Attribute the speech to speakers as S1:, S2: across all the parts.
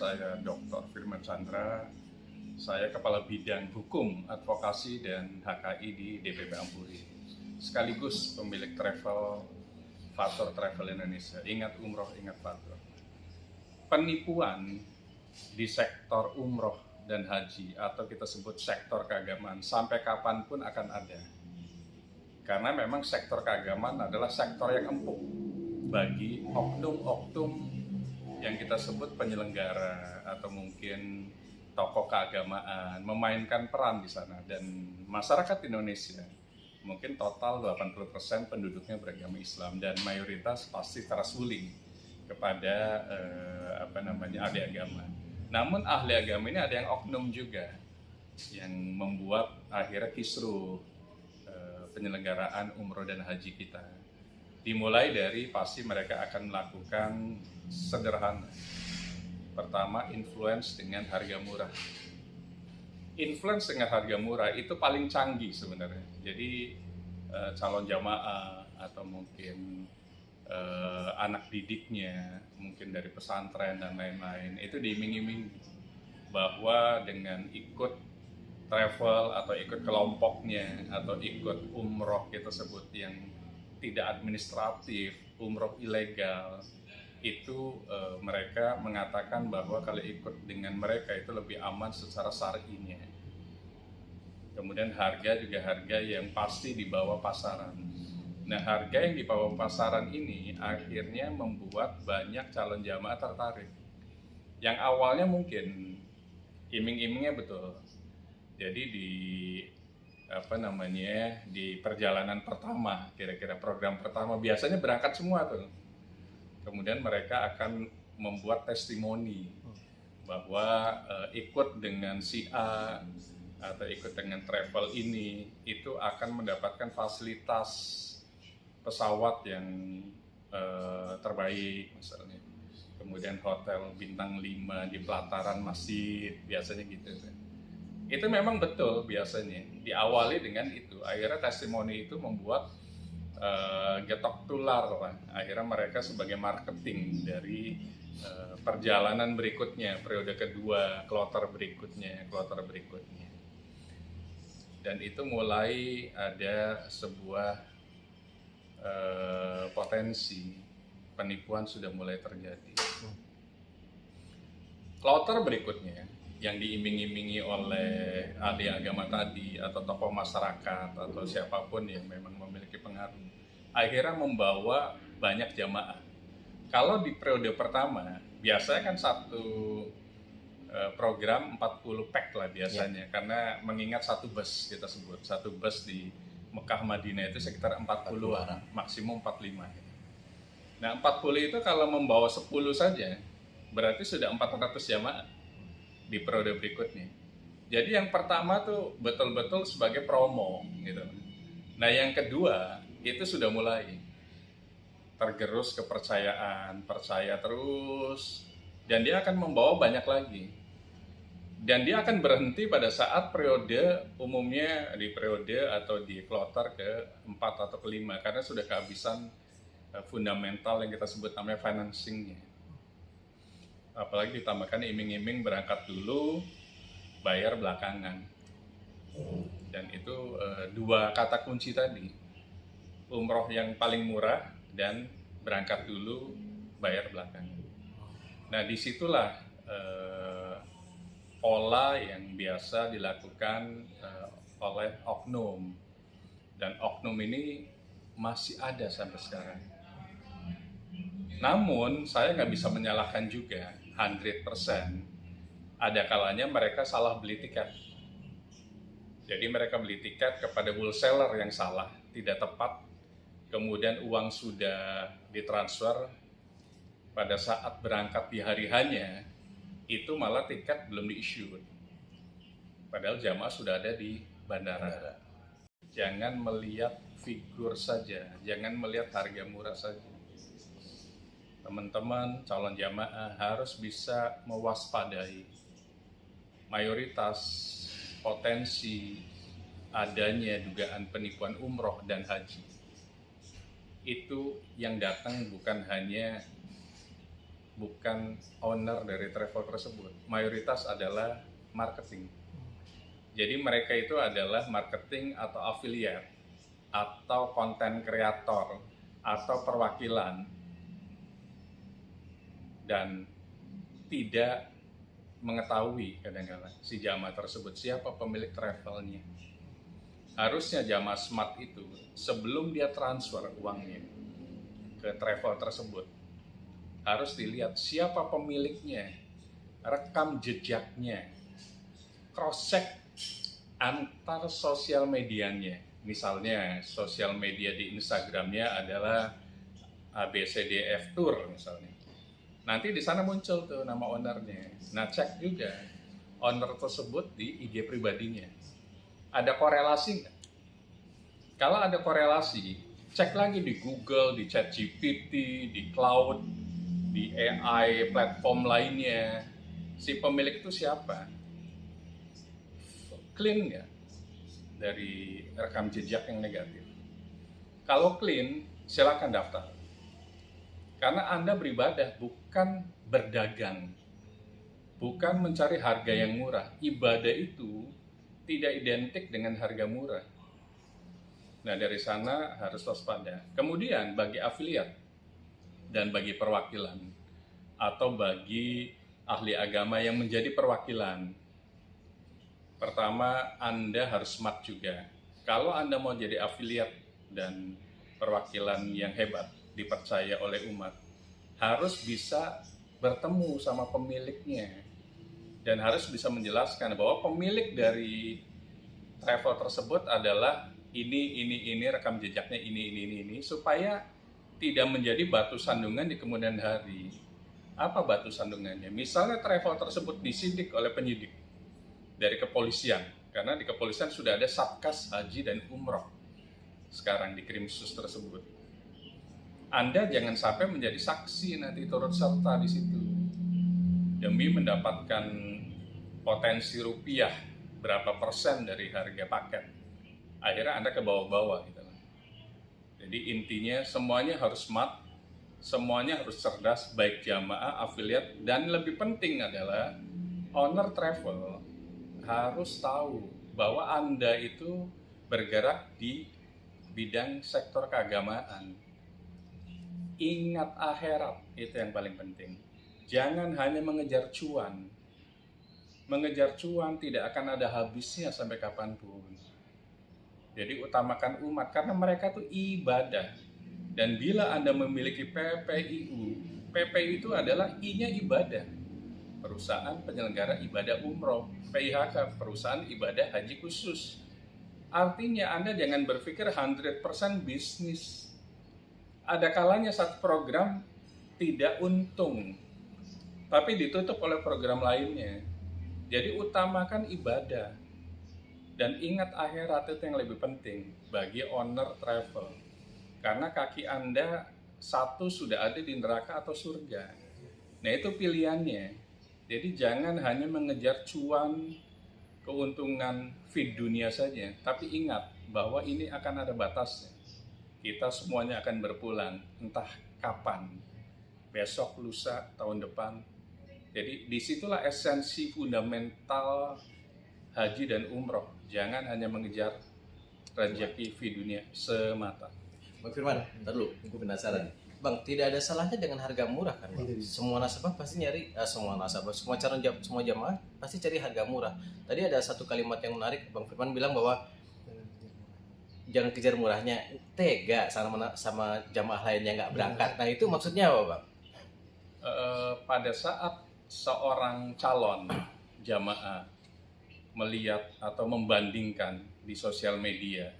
S1: saya Dr. Firman Chandra. Saya Kepala Bidang Hukum, Advokasi, dan HKI di DPP Ampuri. Sekaligus pemilik Fatur Travel Indonesia. Ingat umroh, ingat fatur. Penipuan di sektor umroh dan haji, atau kita sebut sektor keagamaan, sampai kapanpun akan ada. Karena memang sektor keagamaan adalah sektor yang empuk bagi oknum-oknum yang kita sebut penyelenggara atau mungkin tokoh keagamaan memainkan peran di sana. Dan masyarakat Indonesia mungkin total 80% penduduknya beragama Islam dan mayoritas pasti terasuling kepada ahli agama. Namun ahli agama ini ada yang oknum juga yang membuat akhirnya kisruh penyelenggaraan umroh dan haji kita. Dimulai dari pasti mereka akan melakukan sederhana. Pertama, influence dengan harga murah. Influence dengan harga murah itu paling canggih sebenarnya. Jadi calon jamaah atau mungkin anak didiknya, mungkin dari pesantren dan lain-lain, itu diiming-iming bahwa dengan ikut travel atau ikut kelompoknya atau ikut umroh kita sebut yang tidak administratif, umroh ilegal, itu mereka mengatakan bahwa kalau ikut dengan mereka itu lebih aman secara syar'inya. Kemudian harga juga harga yang pasti di bawah pasaran. Nah, harga yang di bawah pasaran ini akhirnya membuat banyak calon jamaah tertarik. Yang awalnya mungkin iming-imingnya betul. Jadi di perjalanan pertama, kira-kira program pertama biasanya berangkat semua tuh. Kemudian mereka akan membuat testimoni bahwa ikut dengan si A atau ikut dengan travel ini itu akan mendapatkan fasilitas pesawat yang terbaik misalnya. Kemudian hotel bintang 5 di pelataran masjid, biasanya gitu. Itu memang betul biasanya, diawali dengan itu. Akhirnya testimoni itu membuat getok tular lah. Akhirnya mereka sebagai marketing dari perjalanan berikutnya, periode kedua, kloter berikutnya. Dan itu mulai ada sebuah potensi penipuan sudah mulai terjadi. Kloter berikutnya yang diiming-imingi oleh ahli agama tadi atau tokoh masyarakat atau siapapun yang memang memiliki pengaruh, akhirnya membawa banyak jamaah. Kalau di periode pertama biasanya kan satu program 40 pack lah biasanya, karena mengingat satu bus, kita sebut satu bus di Mekah Madinah itu sekitar 40-an, maksimum 45. Nah, 40 itu kalau membawa 10 saja berarti sudah 400 jamaah di periode berikutnya. Jadi yang pertama tuh betul-betul sebagai promo gitu. Nah, yang kedua itu sudah mulai tergerus kepercayaan, percaya terus, dan dia akan membawa banyak lagi. Dan dia akan berhenti pada saat periode, umumnya di periode atau di kloter ke-4 atau ke-5, karena sudah kehabisan fundamental yang kita sebut namanya financingnya. Apalagi ditambahkan iming-iming berangkat dulu, bayar belakangan. Dan itu dua kata kunci tadi, umroh yang paling murah dan berangkat dulu, bayar belakangan. Nah, disitulah pola yang biasa dilakukan oleh oknum. Dan oknum ini masih ada sampai sekarang. Namun, saya nggak bisa menyalahkan juga 100%. Ada kalanya mereka salah beli tiket. Jadi mereka beli tiket kepada wholesaler yang salah, tidak tepat. Kemudian uang sudah ditransfer pada saat berangkat di hari hanya, itu malah tiket belum di-issue. Padahal jamaah sudah ada di bandara. Jangan melihat figur saja, jangan melihat harga murah saja. Teman-teman calon jamaah harus bisa mewaspadai mayoritas potensi adanya dugaan penipuan umroh dan haji. Itu yang datang bukan owner dari travel tersebut. Mayoritas adalah marketing. Jadi mereka itu adalah marketing atau affiliate atau konten kreator atau perwakilan, dan tidak mengetahui kadang-kadang si jamaah tersebut siapa pemilik travelnya. Harusnya jamaah smart itu sebelum dia transfer uangnya ke travel tersebut harus dilihat siapa pemiliknya, rekam jejaknya, cross check antar sosial medianya. Misalnya sosial media di Instagramnya adalah ABCDF Tour misalnya. Nanti di sana muncul tuh nama ownernya. Nah, cek juga owner tersebut di IG pribadinya. Ada korelasi nggak? Kalau ada korelasi, cek lagi di Google, di ChatGPT, di cloud, di AI platform lainnya. Si pemilik itu siapa? Clean nggak dari rekam jejak yang negatif? Kalau clean, silakan daftar. Karena Anda beribadah, bukan berdagang. Bukan mencari harga yang murah. Ibadah itu tidak identik dengan harga murah. Nah, dari sana harus waspada. Kemudian bagi afiliat dan bagi perwakilan atau bagi ahli agama yang menjadi perwakilan, pertama Anda harus smart juga. Kalau Anda mau jadi afiliat dan perwakilan yang hebat, dipercaya oleh umat, harus bisa bertemu sama pemiliknya dan harus bisa menjelaskan bahwa pemilik dari travel tersebut adalah ini rekam jejaknya ini supaya tidak menjadi batu sandungan di kemudian hari. Apa batu sandungannya? Misalnya travel tersebut disidik oleh penyidik dari kepolisian, karena di kepolisian sudah ada Satgas Haji dan Umroh sekarang di Krimsus tersebut. Anda jangan sampai menjadi saksi nanti turut serta di situ demi mendapatkan potensi rupiah berapa persen dari harga paket. Akhirnya Anda ke bawah-bawah gitu. Jadi intinya semuanya harus smart, semuanya harus cerdas, baik jamaah, afiliat, dan lebih penting adalah owner travel harus tahu bahwa Anda itu bergerak di bidang sektor keagamaan. Ingat akhirat, itu yang paling penting. Jangan hanya mengejar cuan. Mengejar cuan tidak akan ada habisnya sampai kapanpun. Jadi utamakan umat, karena mereka itu ibadah. Dan bila Anda memiliki PPIU, PPIU itu adalah I-nya ibadah. Perusahaan penyelenggara ibadah umroh. PIHK, perusahaan ibadah haji khusus. Artinya Anda jangan berpikir 100% bisnis. Ada kalanya satu program tidak untung, tapi ditutup oleh program lainnya. Jadi utamakan ibadah. Dan ingat akhirat, itu yang lebih penting bagi owner travel. Karena kaki Anda satu sudah ada di neraka atau surga. Nah, itu pilihannya. Jadi jangan hanya mengejar cuan, keuntungan feed dunia saja. Tapi ingat bahwa ini akan ada batasnya. Kita semuanya akan berpulang, entah kapan. Besok, lusa, tahun depan. Jadi disitulah esensi fundamental haji dan umroh. Jangan hanya mengejar rezeki fi dunia semata.
S2: Bang Firman, ntar dulu, gue penasaran. Bang, tidak ada salahnya dengan harga murah kan, Bang? Semua nasabah pasti nyari, semua jamaah pasti cari harga murah. Tadi ada satu kalimat yang menarik, Bang Firman bilang bahwa jangan kejar murahnya, tega sama jamaah lainnya nggak berangkat. Nah, itu maksudnya apa, Bang?
S1: Pada saat seorang calon jamaah melihat atau membandingkan di sosial media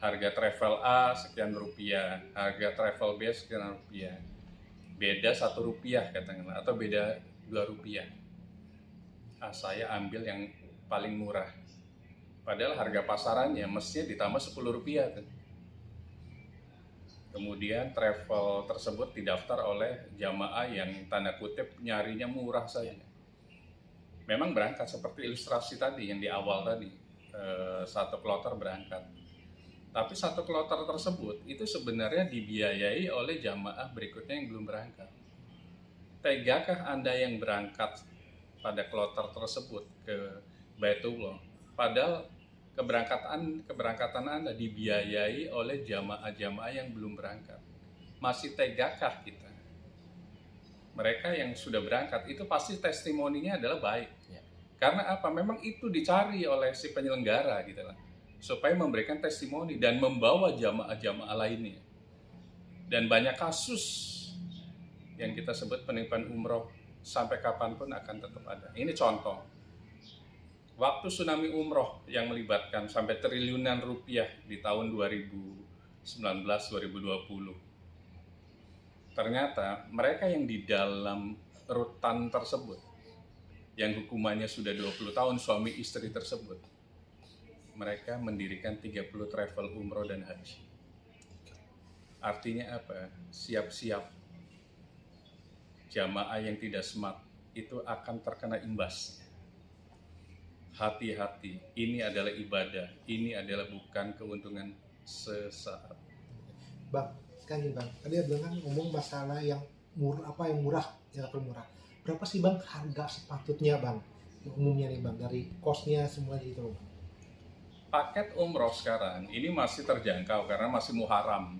S1: harga travel A sekian rupiah, harga travel B sekian rupiah, beda 1 rupiah katakanlah, atau beda 2 rupiah. Saya ambil yang paling murah. Padahal harga pasarannya mestinya ditambah 10 rupiah. Kemudian travel tersebut didaftar oleh jamaah yang tanda kutip nyarinya murah saja. Memang berangkat seperti ilustrasi tadi yang di awal tadi, satu kloter berangkat. Tapi satu kloter tersebut itu sebenarnya dibiayai oleh jamaah berikutnya yang belum berangkat. tegakah Anda yang berangkat pada kloter tersebut ke Baitullah, padahal keberangkatan Anda dibiayai oleh jamaah-jamaah yang belum berangkat? Masih tegakah kita? Mereka yang sudah berangkat itu pasti testimoninya adalah baik.
S2: Ya.
S1: Karena apa? Memang itu dicari oleh si penyelenggara gitu lah, supaya memberikan testimoni dan membawa jamaah-jamaah lainnya. Dan banyak kasus yang kita sebut penipuan umroh sampai kapanpun akan tetap ada. Ini contoh. Waktu tsunami umroh yang melibatkan sampai triliunan rupiah di tahun 2019-2020. Ternyata mereka yang di dalam rutan tersebut, yang hukumannya sudah 20 tahun suami istri tersebut, mereka mendirikan 30 travel umroh dan haji. Artinya apa? Siap-siap jamaah yang tidak smart itu akan terkena imbas. Hati-hati, ini adalah ibadah, ini adalah bukan keuntungan sesaat.
S3: Bang, sekali Bang, tadi Abang kan ngomong masalah yang murah, yang travel murah. Berapa sih Bang harga sepatutnya Bang? Yang umumnya nih Bang, dari kosnya semuanya gitu Bang.
S1: Paket umroh sekarang ini masih terjangkau karena masih Muharram.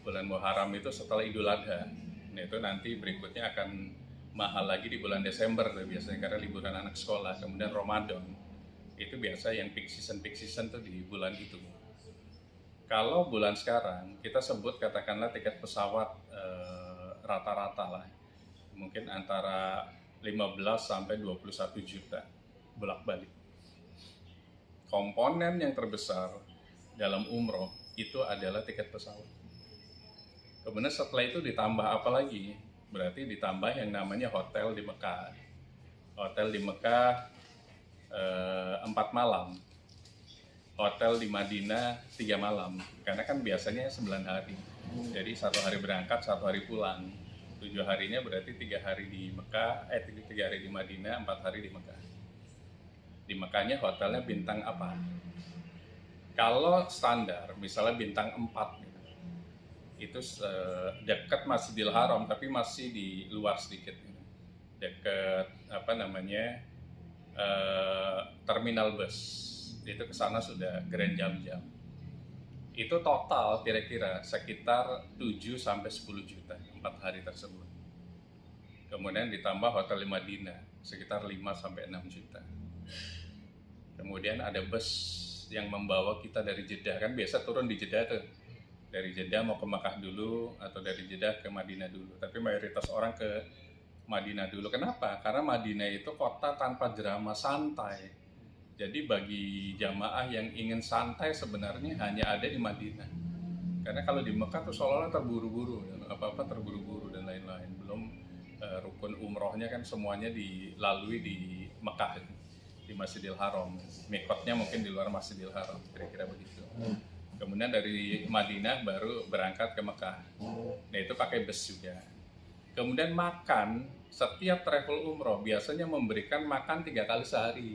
S1: Bulan Muharram itu setelah Idul Adha. Nah, itu nanti berikutnya akan mahal lagi di bulan Desember biasanya karena liburan anak sekolah. Kemudian Ramadan itu biasa yang peak season tuh di bulan itu. Kalau bulan sekarang kita sebut katakanlah tiket pesawat rata-rata lah, mungkin antara 15 sampai 21 juta bolak-balik. Komponen yang terbesar dalam umroh itu adalah tiket pesawat. Kemudian setelah itu ditambah apa lagi? Berarti ditambah yang namanya hotel di Mekah. Hotel di Mekah 4 malam. Hotel di Madinah 3 malam. Karena kan biasanya 9 hari. Jadi 1 hari berangkat, 1 hari pulang. 7 harinya berarti 3 hari di Mekah, 3 hari di Madinah, 4 hari di Mekah. Di Mekahnya hotelnya bintang apa? Kalau standar, misalnya bintang 4 gitu, itu dekat Masjidil Haram, tapi masih di luar sedikit. Gitu. Dekat terminal bus. Itu ke sana sudah Grand Jam-Jam. Itu total kira-kira sekitar 7 sampai 10 juta 4 hari tersebut. Kemudian ditambah hotel di Madinah sekitar 5 sampai 6 juta. Kemudian ada bus yang membawa kita dari Jeddah, kan biasa turun di Jeddah tuh. Dari Jeddah mau ke Makkah dulu atau dari Jeddah ke Madinah dulu. Tapi mayoritas orang ke Madinah dulu. Kenapa? Karena Madinah itu kota tanpa drama, santai. Jadi bagi jamaah yang ingin santai sebenarnya hanya ada di Madinah. Karena kalau di Mekah tuh seolah-olah terburu-buru, apa-apa terburu-buru dan lain-lain. Belum rukun umrohnya kan semuanya dilalui di Mekah, di Masjidil Haram. Mikotnya mungkin di luar Masjidil Haram, kira-kira begitu. Kemudian dari Madinah baru berangkat ke Mekah. Nah itu pakai bus juga. Kemudian makan, setiap travel umroh biasanya memberikan makan 3 kali sehari.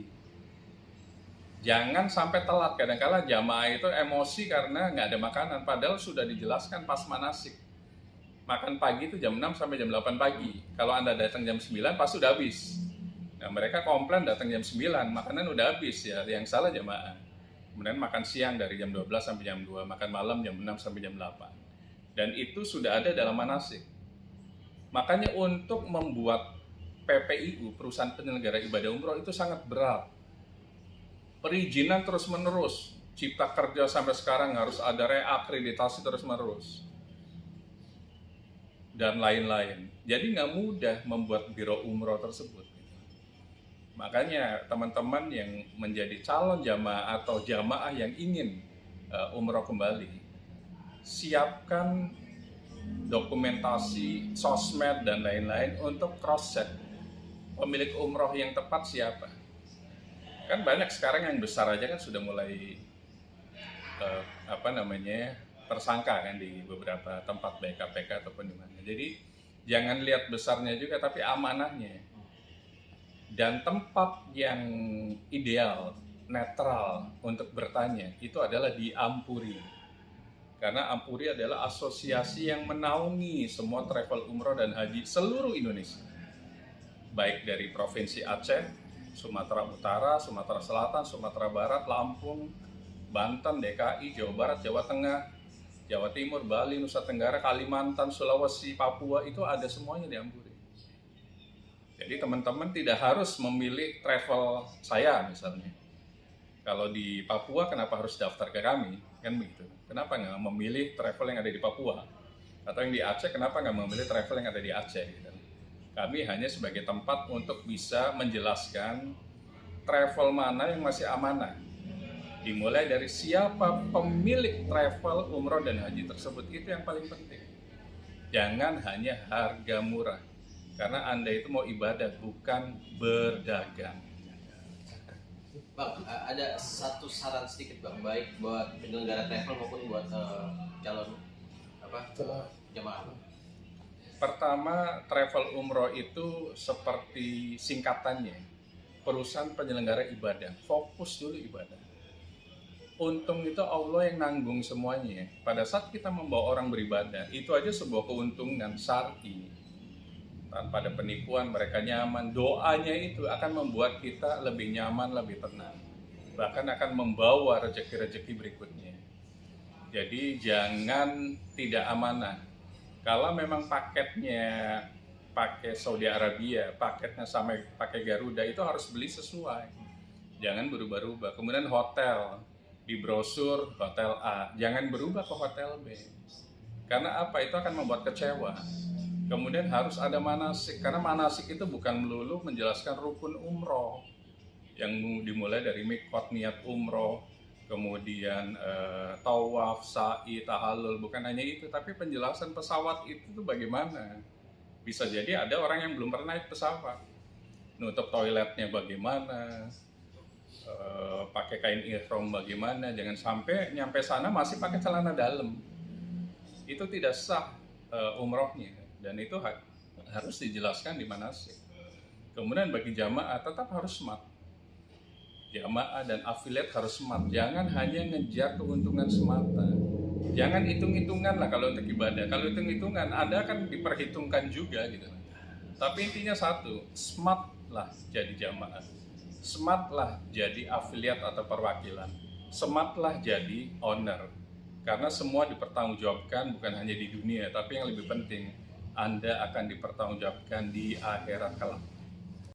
S1: Jangan sampai telat, kadang-kala jamaah itu emosi karena nggak ada makanan, padahal sudah dijelaskan pas manasik. Makan pagi itu jam 6 sampai jam 8 pagi. Kalau Anda datang jam 9 pasti sudah habis. Nah, mereka komplain datang jam 9, makanan udah habis ya, yang salah jamaah. Kemudian makan siang dari jam 12 sampai jam 2, makan malam jam 6 sampai jam 8. Dan itu sudah ada dalam manasik. Makanya untuk membuat PPIU, perusahaan penyelenggara ibadah umroh itu sangat berat. Perizinan terus-menerus, Cipta Kerja sampai sekarang harus ada reakreditasi terus-menerus. Dan lain-lain. Jadi nggak mudah membuat biro umroh tersebut. Makanya teman-teman yang menjadi calon jamaah atau jamaah yang ingin umroh kembali, siapkan dokumentasi, sosmed, dan lain-lain untuk cross-check pemilik umroh yang tepat siapa. Kan banyak sekarang yang besar aja kan sudah mulai tersangka kan di beberapa tempat baik KPK ataupun di mana. Jadi jangan lihat besarnya juga tapi amanahnya. Dan tempat yang ideal, netral untuk bertanya itu adalah di Ampuri. Karena Ampuri adalah asosiasi yang menaungi semua travel umroh dan haji seluruh Indonesia. Baik dari Provinsi Aceh, Sumatera Utara, Sumatera Selatan, Sumatera Barat, Lampung, Banten, DKI, Jawa Barat, Jawa Tengah, Jawa Timur, Bali, Nusa Tenggara, Kalimantan, Sulawesi, Papua, itu ada semuanya di Ampuri. Jadi teman-teman tidak harus memilih travel saya misalnya. Kalau di Papua kenapa harus daftar ke kami? Kan begitu. Kenapa nggak memilih travel yang ada di Papua? Atau yang di Aceh, kenapa nggak memilih travel yang ada di Aceh? Gitu. Kami hanya sebagai tempat untuk bisa menjelaskan travel mana yang masih amanah. Dimulai dari siapa pemilik travel umroh dan haji tersebut, itu yang paling penting. Jangan hanya harga murah, karena Anda itu mau ibadah, bukan berdagang.
S2: Bang, ada satu saran sedikit Bang, baik buat penyelenggara travel maupun buat calon jemaah.
S1: Pertama, travel umroh itu seperti singkatannya, perusahaan penyelenggara ibadah. Fokus dulu ibadah. Untung itu Allah yang nanggung semuanya. Pada saat kita membawa orang beribadah, itu aja sebuah keuntungan syar'i. Tanpa ada penipuan, mereka nyaman. Doanya itu akan membuat kita lebih nyaman, lebih tenang. Bahkan akan membawa rezeki-rezeki berikutnya. Jadi jangan tidak amanah. Kalau memang paketnya pakai Saudi Arabia, paketnya sama pakai Garuda, itu harus beli sesuai. Jangan berubah-ubah. Kemudian hotel, di brosur hotel A, jangan berubah ke hotel B. Karena apa? Itu akan membuat kecewa. Kemudian harus ada manasik, karena manasik itu bukan melulu menjelaskan rukun umroh yang dimulai dari mikot, niat umroh, kemudian tawaf, sa'i, tahallul, bukan hanya itu, tapi penjelasan pesawat itu tuh bagaimana. Bisa jadi ada orang yang belum pernah naik pesawat, nutup toiletnya bagaimana, pakai kain ihram bagaimana, jangan sampai nyampe sana masih pakai celana dalam. Itu tidak sah umrohnya, dan itu harus dijelaskan di manasik. Kemudian bagi jamaah tetap harus smart. Jamaah dan afiliat harus smart. Jangan hanya ngejar keuntungan semata. Jangan hitung-hitungan lah kalau untuk ibadah. Kalau hitung-hitungan ada kan diperhitungkan juga gitu. Tapi intinya satu, smart lah jadi jamaah. Smart lah jadi afiliat atau perwakilan. Smart lah jadi owner. Karena semua dipertanggungjawabkan bukan hanya di dunia, tapi yang lebih penting, Anda akan dipertanggungjawabkan di akhirat kelak.